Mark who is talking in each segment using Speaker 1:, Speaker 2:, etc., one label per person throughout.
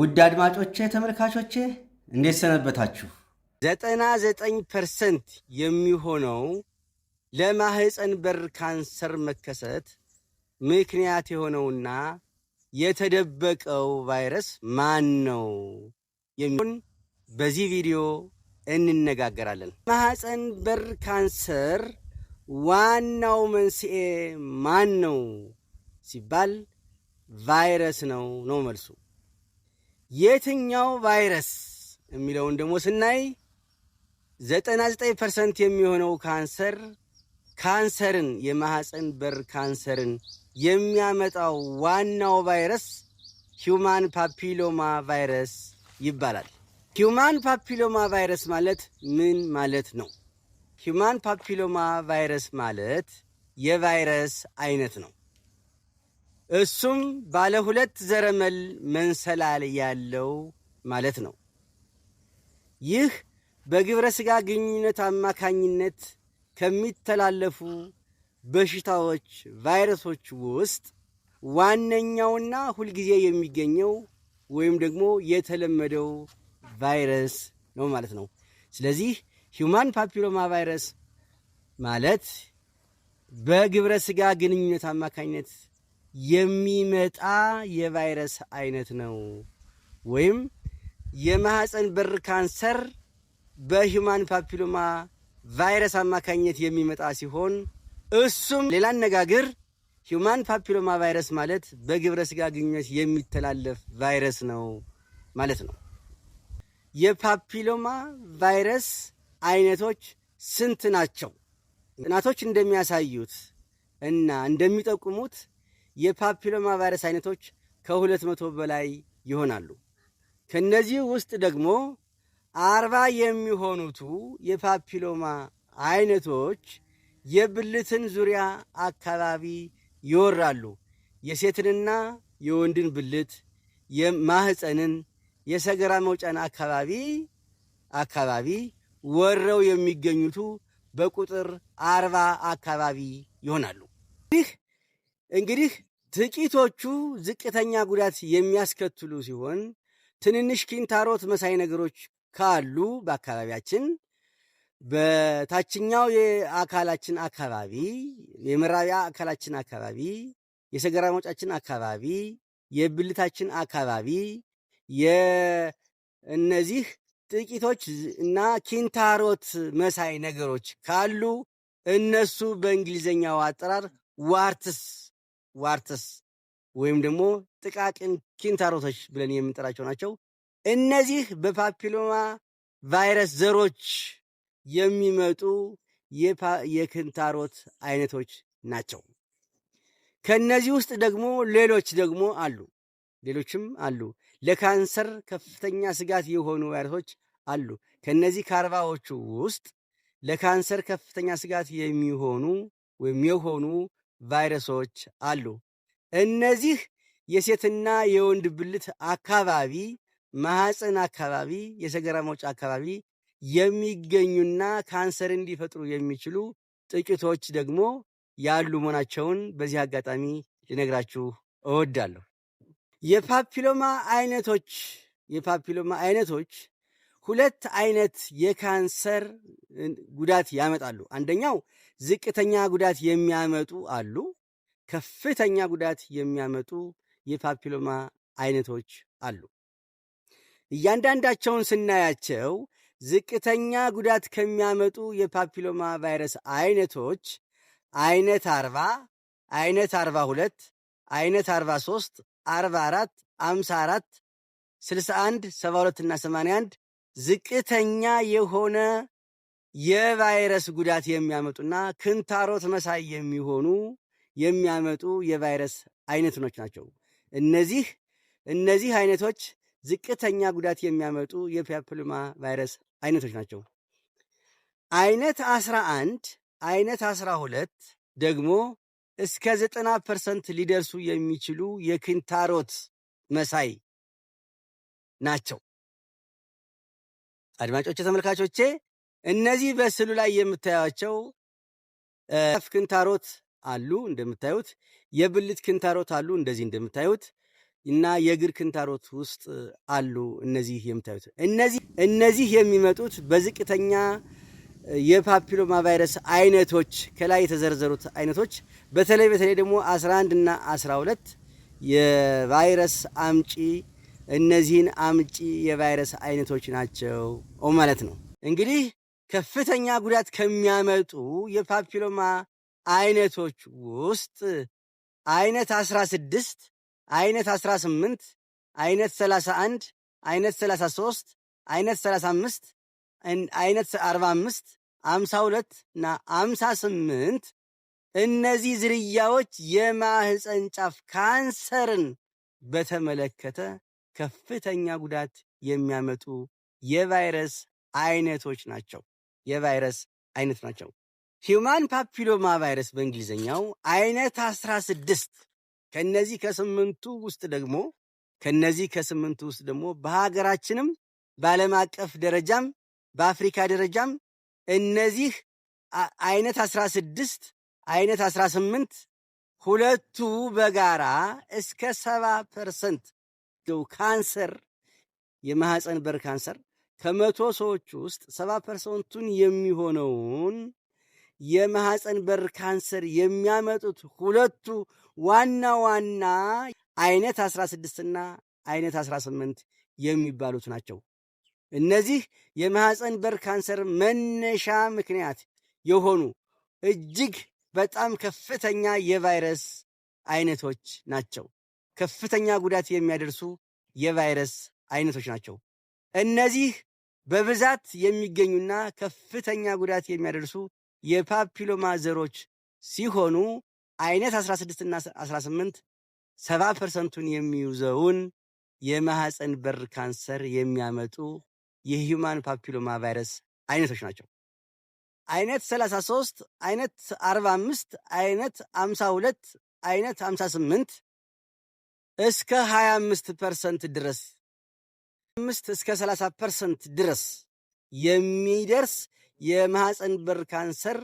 Speaker 1: ውድ አድማጮቼ ተመልካቾቼ እንዴት ሰነበታችሁ? 99% የሚሆነው ለማህፀን በር ካንሰር መከሰት ምክንያት የሆነውና የተደበቀው ቫይረስ ማን ነው የሚሆን በዚህ ቪዲዮ እንነጋገራለን። ማህፀን በር ካንሰር ዋናው መንስኤ ማን ነው ሲባል ቫይረስ ነው መልሱ። የትኛው ቫይረስ የሚለውን ደግሞ ስናይ 99% የሚሆነው ካንሰርን የማህፀን በር ካንሰርን የሚያመጣው ዋናው ቫይረስ ሂውማን ፓፒሎማ ቫይረስ ይባላል። ሂውማን ፓፒሎማ ቫይረስ ማለት ምን ማለት ነው? ሂውማን ፓፒሎማ ቫይረስ ማለት የቫይረስ አይነት ነው። እሱም ባለ 2 ዘረመል መንሰላል ያለው ማለት ነው። ይህ በግብረ ሥጋ ግንኙነት አማካኝነት ከሚተላለፉ በሽታዎች ቫይረሶች ውስጥ ዋነኛውና ሁልጊዜ የሚገኘው ወይም ደግሞ የተለመደው ቫይረስ ነው ማለት ነው። ስለዚህ ሂውማን ፓፒሎማ ቫይረስ ማለት በግብረ ሥጋ ግንኙነት አማካኝነት የሚመጣ የቫይረስ አይነት ነው። ወይም የማህፀን በር ካንሰር በሂውማን ፓፒሎማ ቫይረስ አማካኝነት የሚመጣ ሲሆን እሱም ሌላ አነጋገር ሂውማን ፓፒሎማ ቫይረስ ማለት በግብረ ሥጋ ግንኙነት የሚተላለፍ ቫይረስ ነው ማለት ነው። የፓፒሎማ ቫይረስ አይነቶች ስንት ናቸው? ጥናቶች እንደሚያሳዩት እና እንደሚጠቁሙት የፓፒሎማ ቫይረስ አይነቶች ከ200 በላይ ይሆናሉ። ከነዚህ ውስጥ ደግሞ 40 የሚሆኑቱ የፓፒሎማ አይነቶች የብልትን ዙሪያ አካባቢ ይወራሉ። የሴትንና የወንድን ብልት፣ የማህፀንን፣ የሰገራ መውጫን አካባቢ ወረው የሚገኙቱ በቁጥር 40 አካባቢ ይሆናሉ። እንግዲህ ጥቂቶቹ ዝቅተኛ ጉዳት የሚያስከትሉ ሲሆን ትንንሽ ኪንታሮት መሳይ ነገሮች ካሉ በአካባቢያችን በታችኛው የአካላችን አካባቢ፣ የመራቢያ አካላችን አካባቢ፣ የሰገራ መውጫችን አካባቢ፣ የብልታችን አካባቢ እነዚህ ጥቂቶች እና ኪንታሮት መሳይ ነገሮች ካሉ እነሱ በእንግሊዘኛው አጠራር ዋርትስ ወይም ደግሞ ጥቃቅን ኪንታሮቶች ብለን የምንጠራቸው ናቸው። እነዚህ በፓፒሎማ ቫይረስ ዘሮች የሚመጡ የኪንታሮት አይነቶች ናቸው። ከነዚህ ውስጥ ደግሞ ሌሎችም አሉ። ለካንሰር ከፍተኛ ስጋት የሆኑ ቫይረሶች አሉ። ከነዚህ ከ40ዎቹ ውስጥ ለካንሰር ከፍተኛ ስጋት የሆኑ ቫይረሶች አሉ። እነዚህ የሴትና የወንድ ብልት አካባቢ፣ ማህፀን አካባቢ፣ የሰገራ መውጫ አካባቢ የሚገኙና ካንሰር እንዲፈጥሩ የሚችሉ ጥቂቶች ደግሞ ያሉ መሆናቸውን በዚህ አጋጣሚ ልነግራችሁ እወዳለሁ። የፓፒሎማ አይነቶች 2 አይነት የካንሰር ጉዳት ያመጣሉ። አንደኛው ዝቅተኛ ጉዳት የሚያመጡ አሉ። ከፍተኛ ጉዳት የሚያመጡ የፓፒሎማ አይነቶች አሉ። እያንዳንዳቸውን ስናያቸው ዝቅተኛ ጉዳት ከሚያመጡ የፓፒሎማ ቫይረስ አይነቶች አይነት 40፣ አይነት 42፣ አይነት 43፣ 44፣ 54፣ 61፣ 72 እና 81 ዝቅተኛ የሆነ የቫይረስ ጉዳት የሚያመጡና ክንታሮት መሳይ የሚያመጡ የቫይረስ አይነቶች ናቸው። እነዚህ አይነቶች ዝቅተኛ ጉዳት የሚያመጡ የፓፒሎማ ቫይረስ አይነቶች ናቸው። አይነት 11፣ አይነት 12 ደግሞ እስከ 90% ሊደርሱ የሚችሉ የኪንታሮት መሳይ ናቸው። አድማጮቼ፣ ተመልካቾቼ እነዚህ በስዕሉ ላይ የምታዩቸው ክንታሮት አሉ። እንደምታዩት የብልት ክንታሮት አሉ። እንደዚህ እንደምታዩት እና የእግር ክንታሮት ውስጥ አሉ። እነዚህ የምታዩት እነዚህ የሚመጡት በዝቅተኛ የፓፒሎማ ቫይረስ አይነቶች ከላይ የተዘረዘሩት አይነቶች በተለይ ደግሞ 11 እና 12 የቫይረስ አምጪ እነዚህን አምጪ የቫይረስ አይነቶች ናቸው ማለት ነው። እንግዲህ ከፍተኛ ጉዳት ከሚያመጡ የፓፒሎማ አይነቶች ውስጥ አይነት 16፣ አይነት 18፣ አይነት 31፣ አይነት 33፣ አይነት 35፣ አይነት 45፣ 52 እና 58 እነዚህ ዝርያዎች የማህፀን ጫፍ ካንሰርን በተመለከተ ከፍተኛ ጉዳት የሚያመጡ የቫይረስ አይነቶች ናቸው። ሂውማን ፓፒሎማ ቫይረስ በእንግሊዝኛው አይነት 16 ከነዚህ ከስምንቱ ውስጥ ደግሞ በሀገራችንም በዓለም አቀፍ ደረጃም በአፍሪካ ደረጃም እነዚህ አይነት 16 አይነት 18 ሁለቱ በጋራ እስከ 70% ካንሰር የማህፀን በር ካንሰር ከመቶ ሰዎች ውስጥ 70%ቱን የሚሆነውን የማህፀን በር ካንሰር የሚያመጡት ሁለቱ ዋና አይነት 16 እና አይነት 18 የሚባሉት ናቸው። እነዚህ የማህፀን በር ካንሰር መነሻ ምክንያት የሆኑ እጅግ በጣም ከፍተኛ የቫይረስ አይነቶች ናቸው። ከፍተኛ ጉዳት የሚያደርሱ የቫይረስ አይነቶች ናቸው። እነዚህ በብዛት የሚገኙና ከፍተኛ ጉዳት የሚያደርሱ የፓፒሎማ ዘሮች ሲሆኑ አይነት 16 እና 18 70%ቱን የሚይዘውን የማህፀን በር ካንሰር የሚያመጡ የሂውማን ፓፒሎማ ቫይረስ አይነቶች ናቸው። አይነት 33፣ አይነት 45፣ አይነት 52፣ አይነት 58 እስከ 25% ድረስ 5 እስከ 30% ድረስ የሚደርስ የማህፀን በር ካንሰር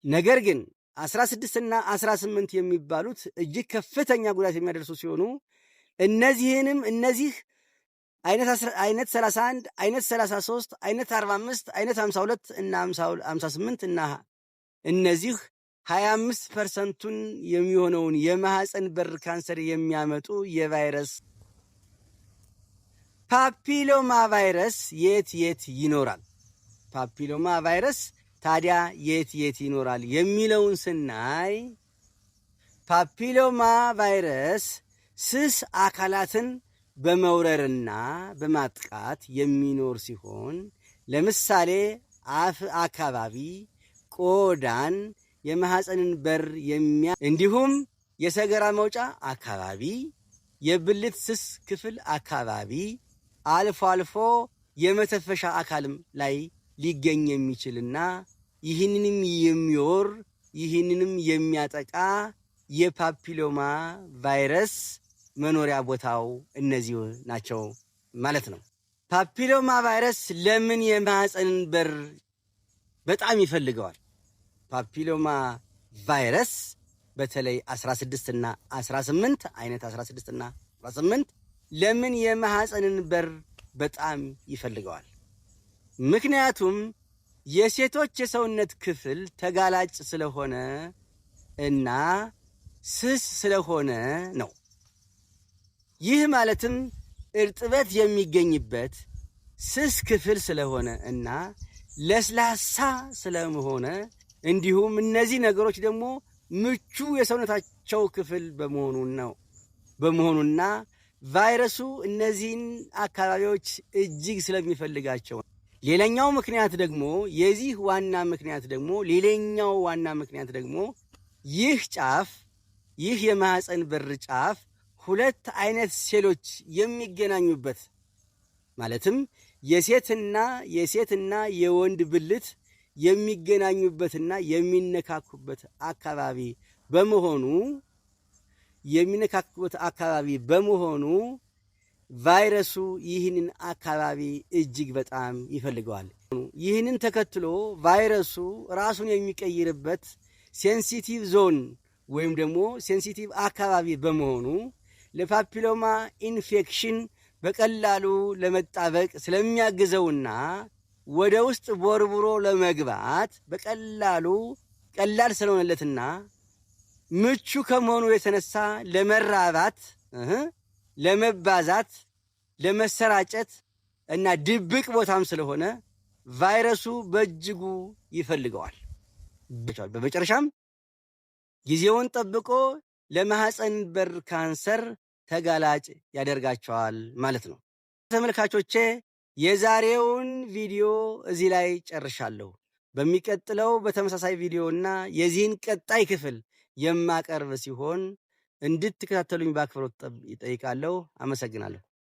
Speaker 1: ነገር ግን 16 እና 18 የሚባሉት እጅግ ከፍተኛ ጉዳት የሚያደርሱ ሲሆኑ እነዚህ አይነት 31፣ አይነት 33፣ አይነት 45፣ አይነት 52 እና 58 እና እነዚህ 25%ቱን የሚሆነውን የማህፀን በር ካንሰር የሚያመጡ የቫይረስ ፓፒሎማ ቫይረስ የት ይኖራል? ፓፒሎማ ቫይረስ ታዲያ የት ይኖራል የሚለውን ስናይ ፓፒሎማ ቫይረስ ስስ አካላትን በመውረርና በማጥቃት የሚኖር ሲሆን ለምሳሌ አፍ አካባቢ፣ ቆዳን፣ የማህፀንን በር እንዲሁም የሰገራ መውጫ አካባቢ፣ የብልት ስስ ክፍል አካባቢ፣ አልፎ አልፎ የመተፈሻ አካልም ላይ ሊገኝ የሚችልና ይህንንም የሚወር ይህንንም የሚያጠቃ የፓፒሎማ ቫይረስ መኖሪያ ቦታው እነዚህ ናቸው ማለት ነው። ፓፒሎማ ቫይረስ ለምን የማህፀንን በር በጣም ይፈልገዋል? ፓፒሎማ ቫይረስ በተለይ 16 እና 18 አይነት 16 እና 18 ለምን የማህፀንን በር በጣም ይፈልገዋል? ምክንያቱም የሴቶች የሰውነት ክፍል ተጋላጭ ስለሆነ እና ስስ ስለሆነ ነው። ይህ ማለትም እርጥበት የሚገኝበት ስስ ክፍል ስለሆነ እና ለስላሳ ስለሆነ እንዲሁም እነዚህ ነገሮች ደግሞ ምቹ የሰውነታቸው ክፍል በመሆኑና ቫይረሱ እነዚህን አካባቢዎች እጅግ ስለሚፈልጋቸው ሌላኛው ዋና ምክንያት ደግሞ ይህ የማህፀን በር ጫፍ ሁለት አይነት ሴሎች የሚገናኙበት ማለትም የሴትና የወንድ ብልት የሚገናኙበትና የሚነካኩበት አካባቢ በመሆኑ ቫይረሱ ይህንን አካባቢ እጅግ በጣም ይፈልገዋል። ይህንን ተከትሎ ቫይረሱ ራሱን የሚቀይርበት ሴንሲቲቭ ዞን ወይም ደግሞ ሴንሲቲቭ አካባቢ በመሆኑ ለፓፒሎማ ኢንፌክሽን በቀላሉ ለመጣበቅ ስለሚያግዘውና ወደ ውስጥ ቦርቡሮ ለመግባት ቀላል ስለሆነለትና ምቹ ከመሆኑ የተነሳ ለመራባት፣ ለመባዛት፣ ለመሰራጨት እና ድብቅ ቦታም ስለሆነ ቫይረሱ በእጅጉ ይፈልገዋል። በመጨረሻም ጊዜውን ጠብቆ ለማህፀን በር ካንሰር ተጋላጭ ያደርጋቸዋል ማለት ነው። ተመልካቾቼ የዛሬውን ቪዲዮ እዚህ ላይ ጨርሻለሁ። በሚቀጥለው በተመሳሳይ ቪዲዮና የዚህን ቀጣይ ክፍል የማቀርብ ሲሆን እንድትከታተሉኝ በአክብሮት እጠይቃለሁ። አመሰግናለሁ።